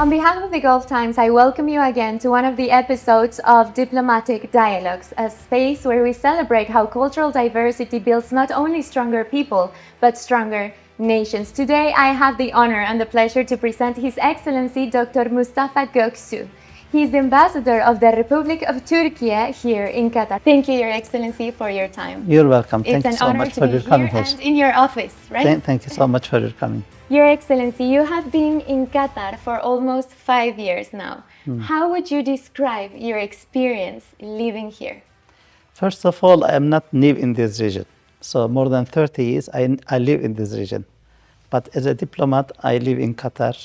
On behalf of the Gulf Times, I welcome you again to one of the episodes of Diplomatic Dialogues, a space where we celebrate how cultural diversity builds not only stronger people, but stronger nations. Today, I have the honor and the pleasure to present His Excellency Dr. Mustafa Göksu. He is the ambassador of the Republic of Turkey here in Qatar. Thank you, Your Excellency, for your time. You're welcome. It's Thank you an so honor much to for be your here coming. and in your office, right? Thank you so much for your coming. Your Excellency, you have been in Qatar for almost 5 years now. How would you describe your experience living here? First of all, I am not new in this region. So more than 30 years, I live in this region. But as a diplomat, I live in Qatar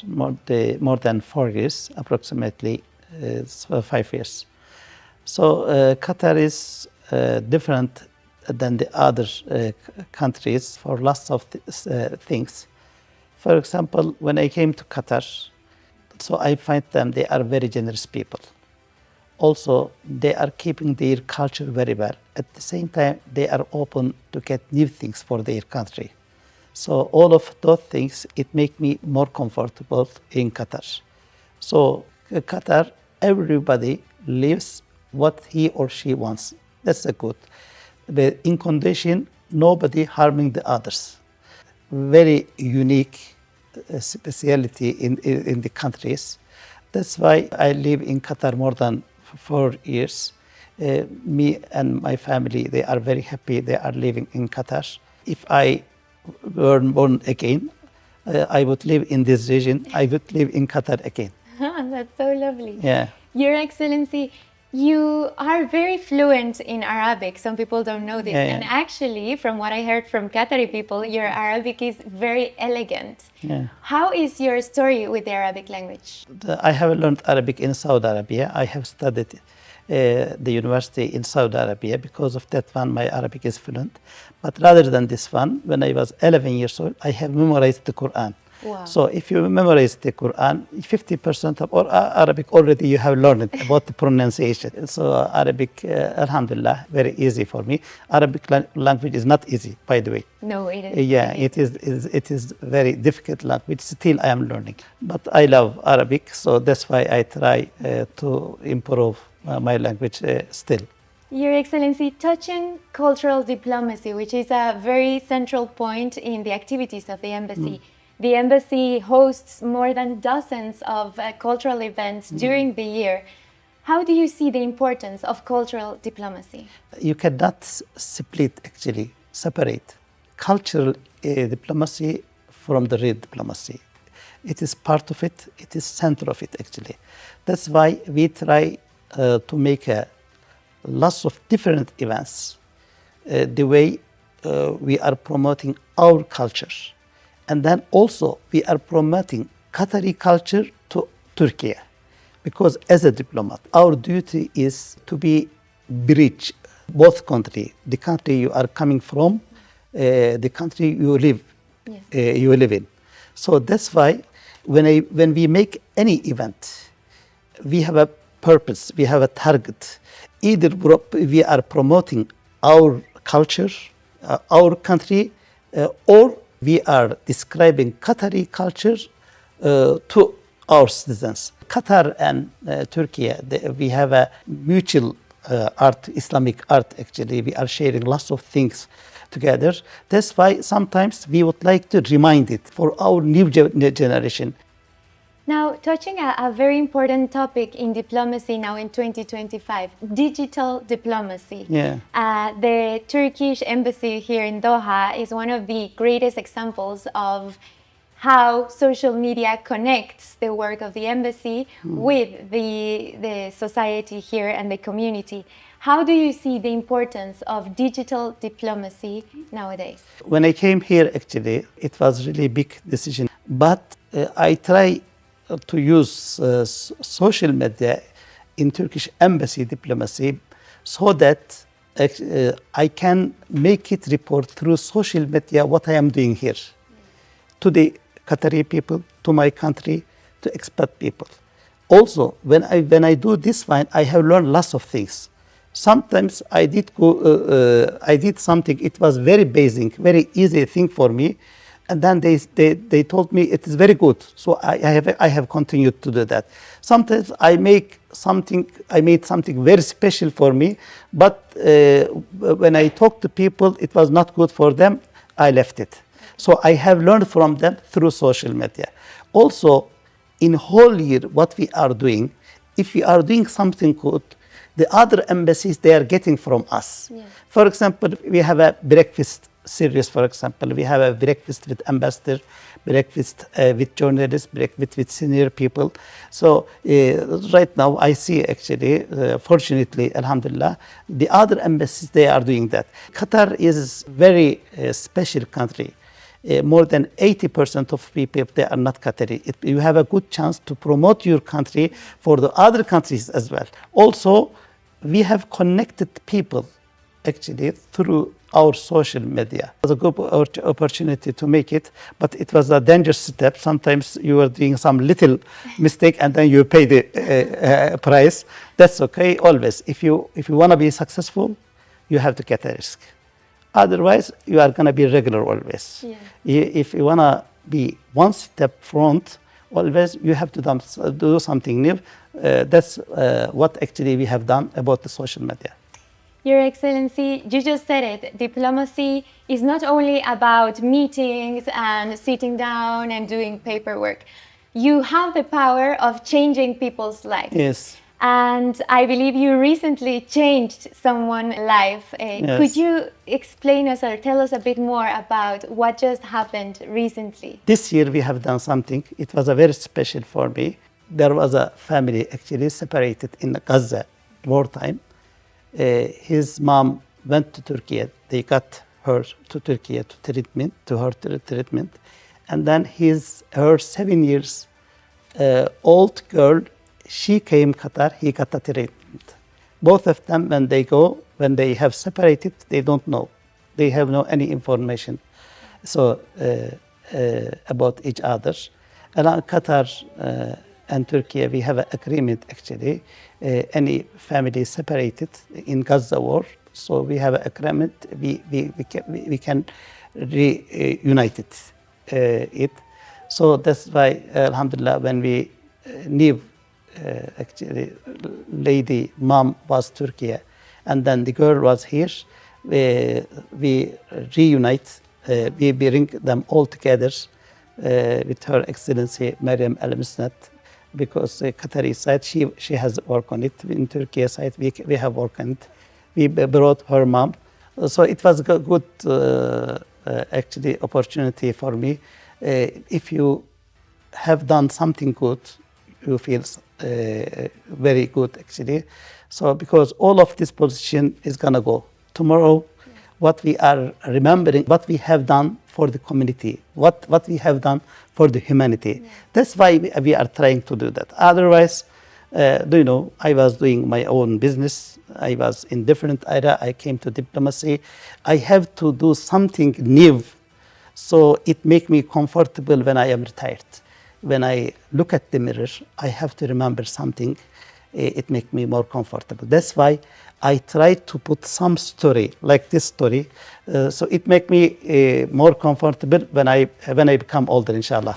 more than 4 years, approximately 5 years. So Qatar is different than the other countries for lots of things. For example, when I came to Qatar, so I find them, they are very generous people. Also, they are keeping their culture very well. At the same time, they are open to get new things for their country. So all of those things, it make me more comfortable in Qatar. So Qatar, everybody lives what he or she wants. That's a good. But in condition, nobody harming the others. Very unique speciality in the countries. That's why I live in Qatar more than 4 years. Me and my family, they are very happy they are living in Qatar. If I were born again, I would live in this region. I would live in Qatar again. That's so lovely. Yeah. Your Excellency, you are very fluent in Arabic. Some people don't know this. Yeah. And actually, from what I heard from Qatari people, your Arabic is very elegant. Yeah. How is your story with the Arabic language? I have learned Arabic in Saudi Arabia. I have studied the university in Saudi Arabia. Because of that one, my Arabic is fluent. But rather than this one, when I was 11 years old, I have memorized the Quran. Wow. So if you memorize the Quran, 50% of Arabic already you have learned about the pronunciation. So Arabic, alhamdulillah, very easy for me. Arabic language is not easy, by the way. No, it is. Yeah, it is very difficult language. Still, I am learning. But I love Arabic, so that's why I try to improve my language still. Your Excellency, touching cultural diplomacy, which is a very central point in the activities of the embassy. The embassy hosts more than dozens of cultural events during the year. How do you see the importance of cultural diplomacy? You cannot separate cultural diplomacy from the real diplomacy. It is part of it, it is center of it actually. That's why we try to make lots of different events, the way we are promoting our culture. And then also we are promoting Qatari culture to Turkey. Because as a diplomat, our duty is to be bridge both countries, the country you are coming from, the country you live, you live in. So that's why when we make any event, we have a purpose, we have a target. Either we are promoting our culture, our country, or we are describing Qatari culture to our citizens. Qatar and Turkey, we have a mutual art, Islamic art actually. We are sharing lots of things together. That's why sometimes we would like to remind it for our new generation. Now, touching a very important topic in diplomacy now in 2025, digital diplomacy. Yeah. The Turkish embassy here in Doha is one of the greatest examples of how social media connects the work of the embassy with the society here and the community. How do you see the importance of digital diplomacy nowadays? When I came here, actually, it was really big decision. But I try to use social media in Turkish embassy diplomacy so that I can make it report through social media what I am doing here to the Qatari people, to my country, to expat people. Also, when I do this one, I have learned lots of things. Sometimes I did something. It was very basic, very easy thing for me. And then they told me it is very good. So I have continued to do that. Sometimes I made something very special for me, but when I talk to people, it was not good for them. I left it. So I have learned from them through social media. Also, in whole year, what we are doing, if we are doing something good, the other embassies, they are getting from us. Yeah. For example, we have a breakfast series, for example. We have a breakfast with ambassador, breakfast with journalists, breakfast with senior people. So right now I see actually, fortunately, alhamdulillah, the other embassies, they are doing that. Qatar is a very special country. More than 80% of people, they are not Qatari. You have a good chance to promote your country for the other countries as well. Also, we have connected people actually through our social media. It was a good opportunity to make it, but it was a dangerous step. Sometimes you are doing some little mistake and then you pay the price. That's okay, always. If you want to be successful, you have to get a risk. Otherwise, you are going to be regular always. Yeah. If you want to be one step front, always you have to do something new. That's what actually we have done about the social media. Your Excellency, you just said it. Diplomacy is not only about meetings and sitting down and doing paperwork. You have the power of changing people's lives. Yes. And I believe you recently changed someone's life. Yes. Could you explain us or tell us a bit more about what just happened recently? This year we have done something. It was a very special for me. There was a family actually separated in Gaza wartime. His mom went to Turkey. They got her to Turkey to treatment. And then her 7 years old girl, she came Qatar, he got the treatment. Both of them, when they have separated, they don't know. They have no any information about each other. And Qatar and Turkey, we have an agreement actually. Any family separated in Gaza war, so we have an agreement. We can reunite it. So that's why, alhamdulillah, when we knew actually lady mom was Turkey, and then the girl was here, we reunite. We bring them all together with Her Excellency Maryam Al Musnad. Because the Qatari side, she has worked on it. In Turkey side, we have worked on it. We brought her mom. So it was a good actually opportunity for me. If you have done something good, you feel very good actually. So because all of this position is gonna go. Tomorrow, what we are remembering, what we have done for the community, what we have done for the humanity. Yeah. That's why we are trying to do that. Otherwise, I was doing my own business. I was in different area. I came to diplomacy. I have to do something new. So it makes me comfortable when I am retired. When I look at the mirror, I have to remember something. It makes me more comfortable. That's why I try to put some story, like this story, so it makes me more comfortable when I become older, inshallah.